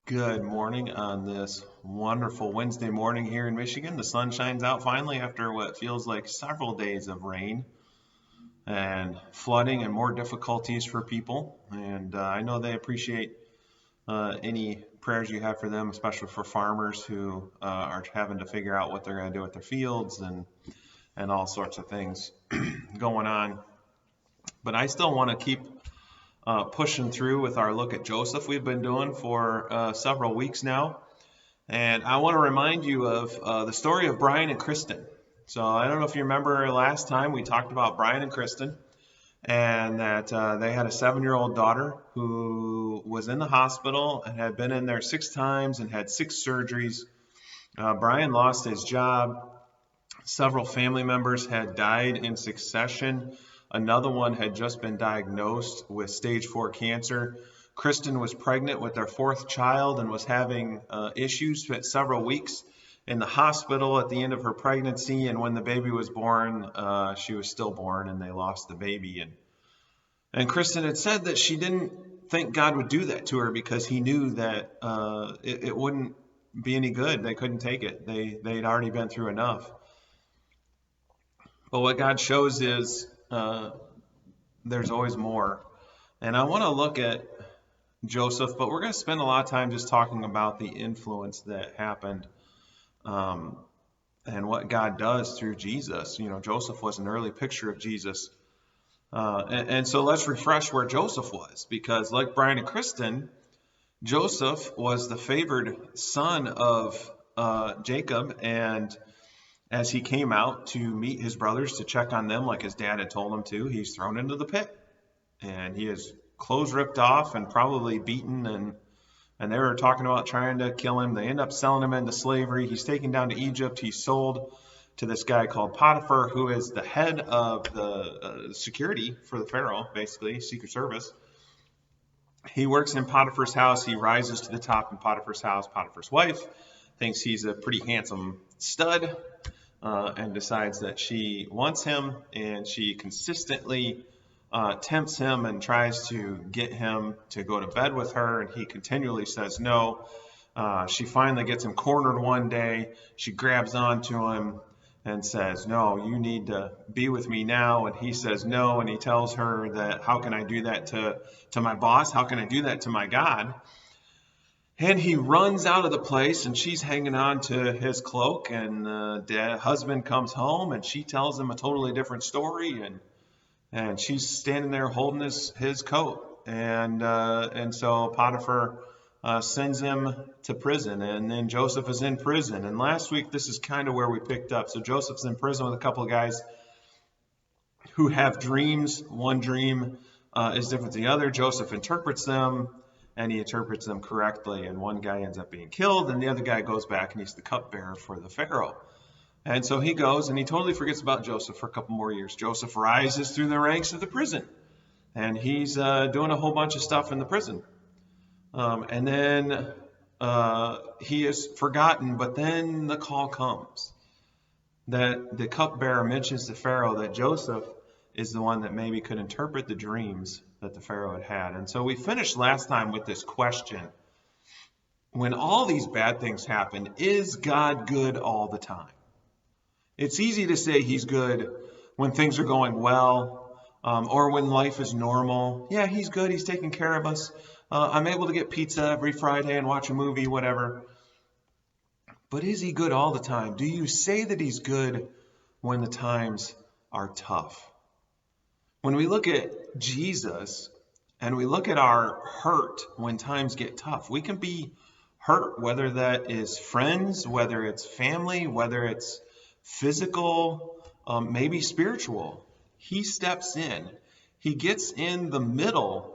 Good morning on this wonderful Wednesday morning here in Michigan. The sun shines out finally after what feels like several days of rain and flooding and more difficulties for people. And I know they appreciate any prayers you have for them, especially for farmers who are having to figure out what they're going to do with their fields and all sorts of things going on. But I still want to keep pushing through with our look at Joseph we've been doing for several weeks now. And I want to remind you of the story of Brian and Kristen. So I don't know if you remember last time we talked about Brian and Kristen and that they had a 7-year-old daughter who was in the hospital and had been in there 6 times and had 6 surgeries. Brian lost his job. Several family members had died in succession. Another one had just been diagnosed with stage 4 cancer. Kristen was pregnant with their 4th child and was having issues for several weeks in the hospital at the end of her pregnancy. And when the baby was born, she was stillborn and they lost the baby. And Kristen had said that she didn't think God would do that to her because he knew that it wouldn't be any good. They couldn't take it. They'd already been through enough. But what God shows is there's always more. And I want to look at Joseph, but we're going to spend a lot of time just talking about the influence that happened and what God does through Jesus. You know, Joseph was an early picture of Jesus. And so let's refresh where Joseph was, because like Brian and Kristen, Joseph was the favored son of Jacob, and as he came out to meet his brothers to check on them like his dad had told him to, he's thrown into the pit. And he has clothes ripped off and probably beaten. And they were talking about trying to kill him. They end up selling him into slavery. He's taken down to Egypt. He's sold to this guy called Potiphar, who is the head of the security for the Pharaoh, basically, Secret Service. He works in Potiphar's house. He rises to the top in Potiphar's house. Potiphar's wife thinks he's a pretty handsome stud. And decides that she wants him, and she consistently tempts him and tries to get him to go to bed with her, and he continually says no. She finally gets him cornered one day. She grabs onto him and says, "No, you need to be with me now." And he says no, and he tells her that, "How can I do that to my boss? How can I do that to my God?" And he runs out of the place, and she's hanging on to his cloak, and the husband comes home, and she tells him a totally different story, and she's standing there holding his coat. And so Potiphar sends him to prison, and then Joseph is in prison. And last week, this is kind of where we picked up. So Joseph's in prison with a couple of guys who have dreams. One dream is different than the other. Joseph interprets them, and he interprets them correctly, and one guy ends up being killed, and the other guy goes back, and he's the cupbearer for the Pharaoh. And so he goes, and he totally forgets about Joseph for a couple more years. Joseph rises through the ranks of the prison, and he's doing a whole bunch of stuff in the prison. And then he is forgotten, but then the call comes that the cupbearer mentions to Pharaoh that Joseph is the one that maybe could interpret the dreams that the Pharaoh had had. And so we finished last time with this question. When all these bad things happen, is God good all the time? It's easy to say he's good when things are going well, or when life is normal. Yeah, he's good. He's taking care of us. I'm able to get pizza every Friday and watch a movie, whatever. But is he good all the time? Do you say that he's good when the times are tough? When we look at Jesus and we look at our hurt when times get tough, we can be hurt, whether that is friends, whether it's family, whether it's physical, maybe spiritual. He steps in. He gets in the middle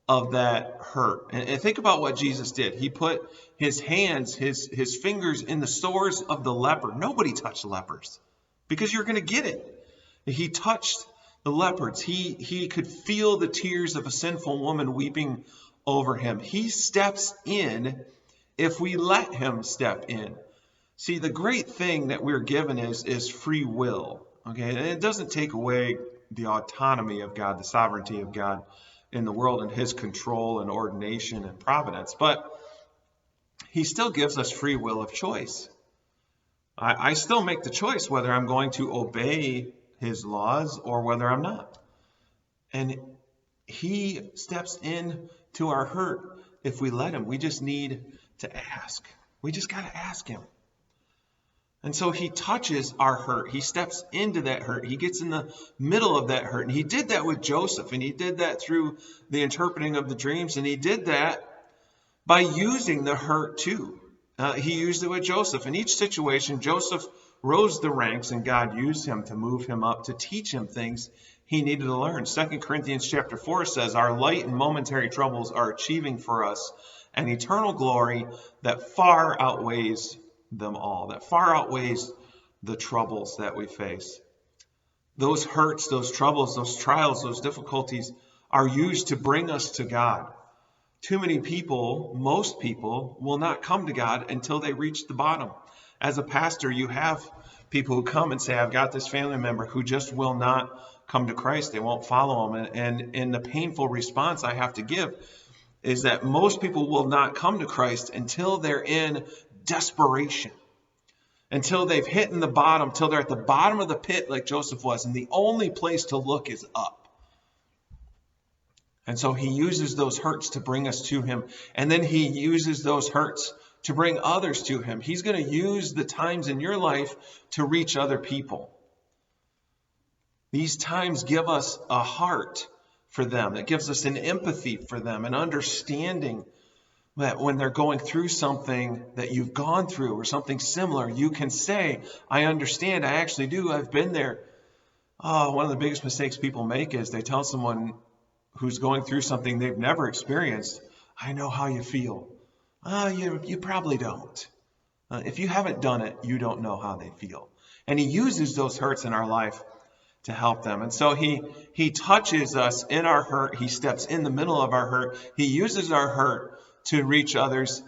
of that hurt. And think about what Jesus did. He put his hands, his fingers in the sores of the leper. Nobody touched lepers because you're going to get it. He touched the leopards. He could feel the tears of a sinful woman weeping over him. He steps in if we let him step in. See, the great thing that we're given is free will. Okay, and it doesn't take away the autonomy of God, the sovereignty of God in the world and his control and ordination and providence. But he still gives us free will of choice. I still make the choice whether I'm going to obey his laws or whether I'm not. And he steps in to our hurt if we let him. We just need to ask. We just got to ask him. And so he touches our hurt. He steps into that hurt. He gets in the middle of that hurt. And he did that with Joseph. And he did that through the interpreting of the dreams. And he did that by using the hurt too. He used it with Joseph. In each situation, Joseph rose the ranks and God used him to move him up, to teach him things he needed to learn. 2 Corinthians chapter 4 says, our light and momentary troubles are achieving for us an eternal glory that far outweighs them all, that far outweighs the troubles that we face. Those hurts, those troubles, those trials, those difficulties are used to bring us to God. Too many people, most people, will not come to God until they reach the bottom. As a pastor, you have people who come and say, I've got this family member who just will not come to Christ. They won't follow him. And the painful response I have to give is that most people will not come to Christ until they're in desperation, until they've hit in the bottom, till they're at the bottom of the pit like Joseph was, and the only place to look is up. And so he uses those hurts to bring us to him, and then he uses those hurts to bring others to him. He's going to use the times in your life to reach other people. These times give us a heart for them. It gives us an empathy for them, an understanding that when they're going through something that you've gone through or something similar, you can say, I understand, I actually do, I've been there. Oh, one of the biggest mistakes people make is they tell someone who's going through something they've never experienced, I know how you feel. You probably don't. If you haven't done it, you don't know how they feel. And he uses those hurts in our life to help them. And so he touches us in our hurt. He steps in the middle of our hurt. He uses our hurt to reach others,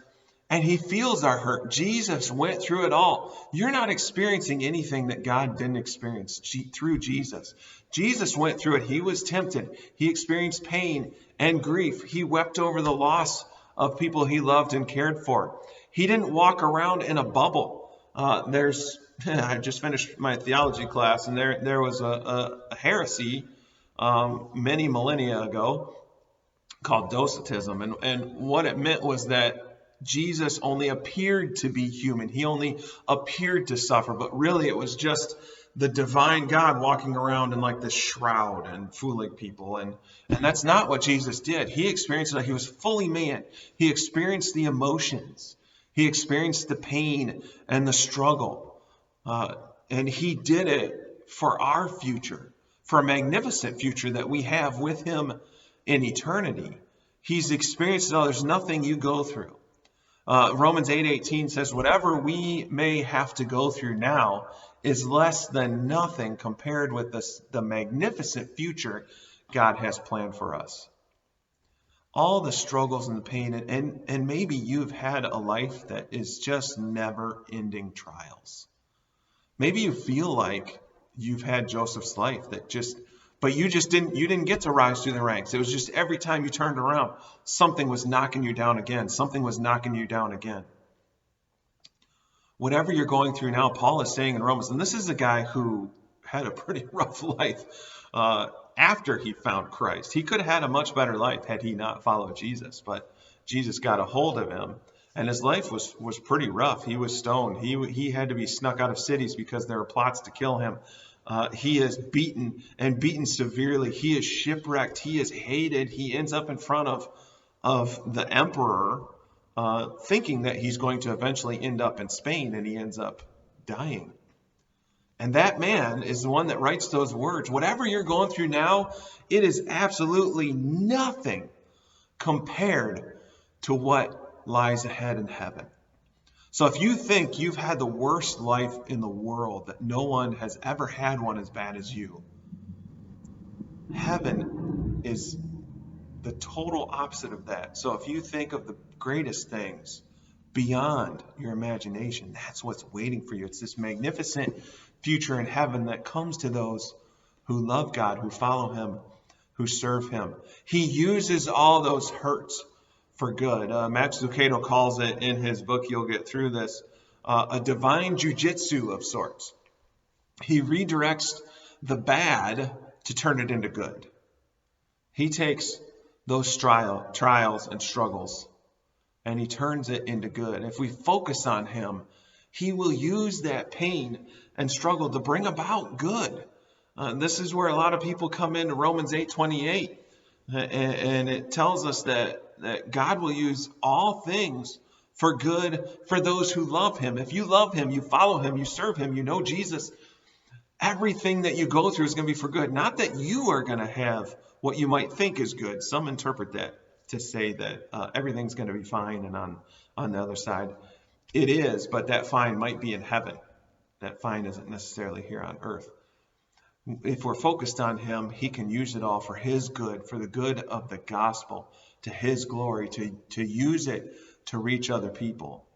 and he feels our hurt. Jesus went through it all. You're not experiencing anything that God didn't experience through Jesus. Jesus went through it. He was tempted. He experienced pain and grief. He wept over the loss of people he loved and cared for. He didn't walk around in a bubble. I just finished my theology class, and there was a heresy many millennia ago called Docetism. And what it meant was that Jesus only appeared to be human. He only appeared to suffer, but really it was just the divine God walking around in like this shroud and fooling people. And that's not what Jesus did. He experienced it. He was fully man. He experienced the emotions. He experienced the pain and the struggle. And he did it for our future, for a magnificent future that we have with him in eternity. He's experienced it all. There's nothing you go through. Romans 8:18 says, whatever we may have to go through now is less than nothing compared with the magnificent future God has planned for us. All the struggles and the pain, and maybe you've had a life that is just never-ending trials. Maybe you feel like you've had Joseph's life but you didn't get to rise through the ranks. It was just every time you turned around, something was knocking you down again. Something was knocking you down again. Whatever you're going through now, Paul is saying in Romans, and this is a guy who had a pretty rough life after he found Christ. He could have had a much better life had he not followed Jesus, but Jesus got a hold of him, and his life was pretty rough. He was stoned. He had to be snuck out of cities because there were plots to kill him. He is beaten severely. He is shipwrecked. He is hated. He ends up in front of the emperor, thinking that he's going to eventually end up in Spain, and he ends up dying. And that man is the one that writes those words. Whatever you're going through now, it is absolutely nothing compared to what lies ahead in heaven. So if you think you've had the worst life in the world, that no one has ever had one as bad as you, heaven is the total opposite of that. So if you think of the greatest things beyond your imagination, that's what's waiting for you. It's this magnificent future in heaven that comes to those who love God, who follow him, who serve him. He uses all those hurts for good. Max Lucado calls it in his book, You'll Get Through This, a divine jujitsu of sorts. He redirects the bad to turn it into good. He takes those trials and struggles and he turns it into good. If we focus on him, he will use that pain and struggle to bring about good. This is where a lot of people come into Romans 8:28, and it tells us that God will use all things for good for those who love him. If you love him, you follow him, you serve him, you know Jesus, everything that you go through is going to be for good. Not that you are going to have what you might think is good. Some interpret that to say that everything's going to be fine, and on the other side, it is, but that fine might be in heaven. That fine isn't necessarily here on earth. If we're focused on him, he can use it all for his good, for the good of the gospel, to his glory, to use it to reach other people.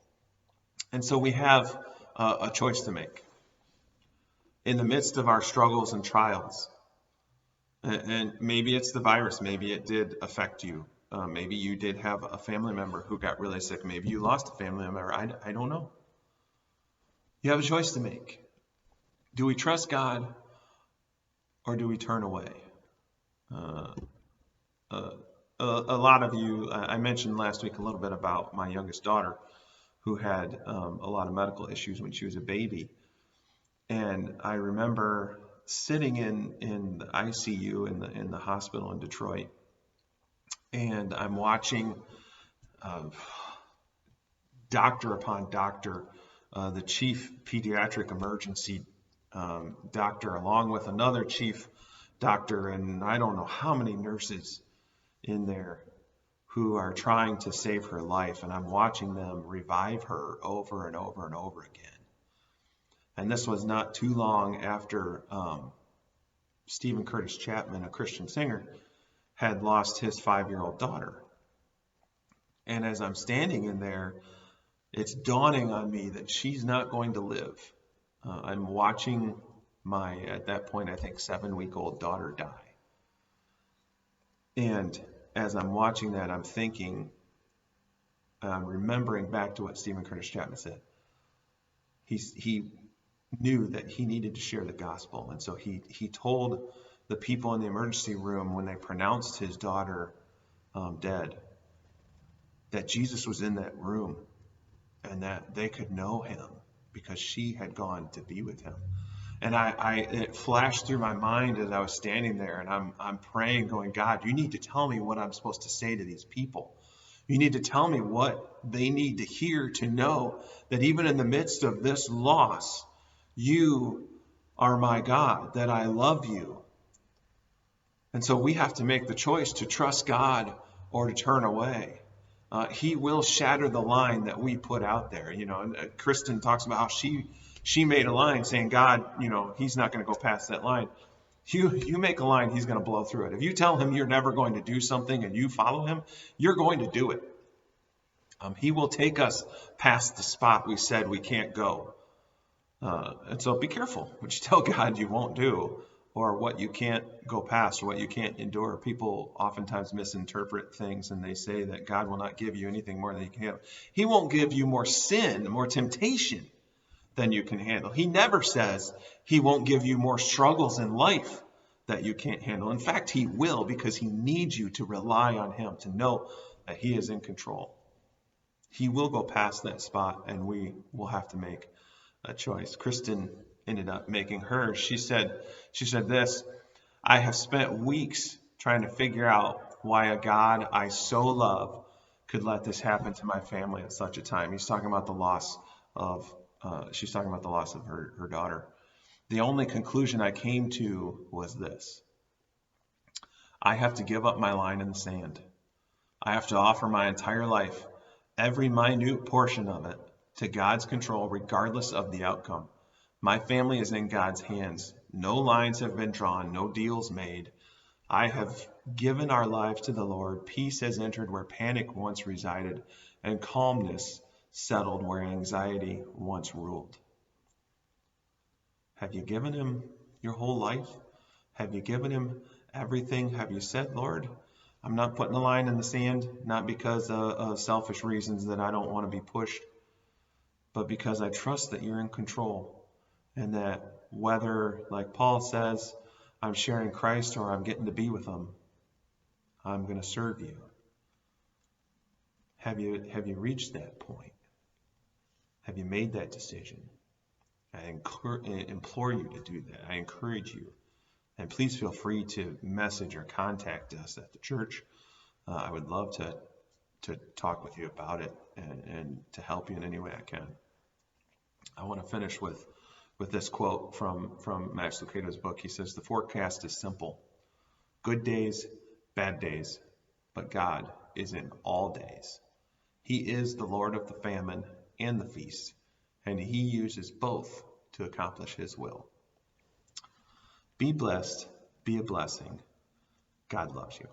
And so we have a choice to make. In the midst of our struggles and trials, and maybe it's the virus, maybe it did affect you. Maybe you did have a family member who got really sick. Maybe you lost a family member. I don't know. You have a choice to make. Do we trust God or do we turn away? A lot of you, I mentioned last week a little bit about my youngest daughter who had a lot of medical issues when she was a baby. And I remember sitting in the ICU in the hospital in Detroit, and I'm watching doctor upon doctor, the chief pediatric emergency doctor, along with another chief doctor, and I don't know how many nurses in there who are trying to save her life. And I'm watching them revive her over and over and over again. And this was not too long after Stephen Curtis Chapman, a Christian singer, had lost his 5-year-old daughter. And as I'm standing in there, it's dawning on me that she's not going to live. I'm watching my, at that point, I think 7-week-old daughter die. And as I'm watching that, I'm thinking, I'm remembering back to what Stephen Curtis Chapman said. He knew that he needed to share the gospel. And so he told the people in the emergency room when they pronounced his daughter dead, that Jesus was in that room and that they could know him because she had gone to be with him. And it flashed through my mind as I was standing there, and I'm praying, going, God, you need to tell me what I'm supposed to say to these people. You need to tell me what they need to hear to know that even in the midst of this loss, you are my God, that I love you. And so we have to make the choice to trust God or to turn away. He will shatter the line that we put out there. You know, Kristen talks about how she made a line saying, God, you know, he's not going to go past that line. You make a line, he's going to blow through it. If you tell him you're never going to do something and you follow him, you're going to do it. He will take us past the spot we said we can't go. And so be careful what you tell God you won't do, or what you can't go past, or what you can't endure. People oftentimes misinterpret things, and they say that God will not give you anything more than you can handle. He won't give you more sin, more temptation than you can handle. He never says he won't give you more struggles in life that you can't handle. In fact, he will, because he needs you to rely on him, to know that he is in control. He will go past that spot, and we will have to make a choice. Kristen ended up making hers. She said this: I have spent weeks trying to figure out why a God I so love could let this happen to my family at such a time. She's talking about the loss of her daughter. The only conclusion I came to was this: I have to give up my line in the sand. I have to offer my entire life, every minute portion of it, to God's control, regardless of the outcome. My family is in God's hands. No lines have been drawn, no deals made. I have given our lives to the Lord. Peace has entered where panic once resided, and calmness settled where anxiety once ruled. Have you given him your whole life? Have you given him everything? Have you said, Lord, I'm not putting a line in the sand, not because of selfish reasons that I don't want to be pushed, but because I trust that you're in control, and that whether, like Paul says, I'm sharing Christ or I'm getting to be with him, I'm going to serve you. Have you reached that point? Have you made that decision? I implore you to do that. I encourage you. And please feel free to message or contact us at the church. I would love to talk with you about it and to help you in any way I can. I want to finish with this quote from Max Lucado's book. He says, "The forecast is simple. Good days, bad days, but God is in all days. He is the Lord of the famine and the feast, and he uses both to accomplish his will." Be blessed, be a blessing. God loves you.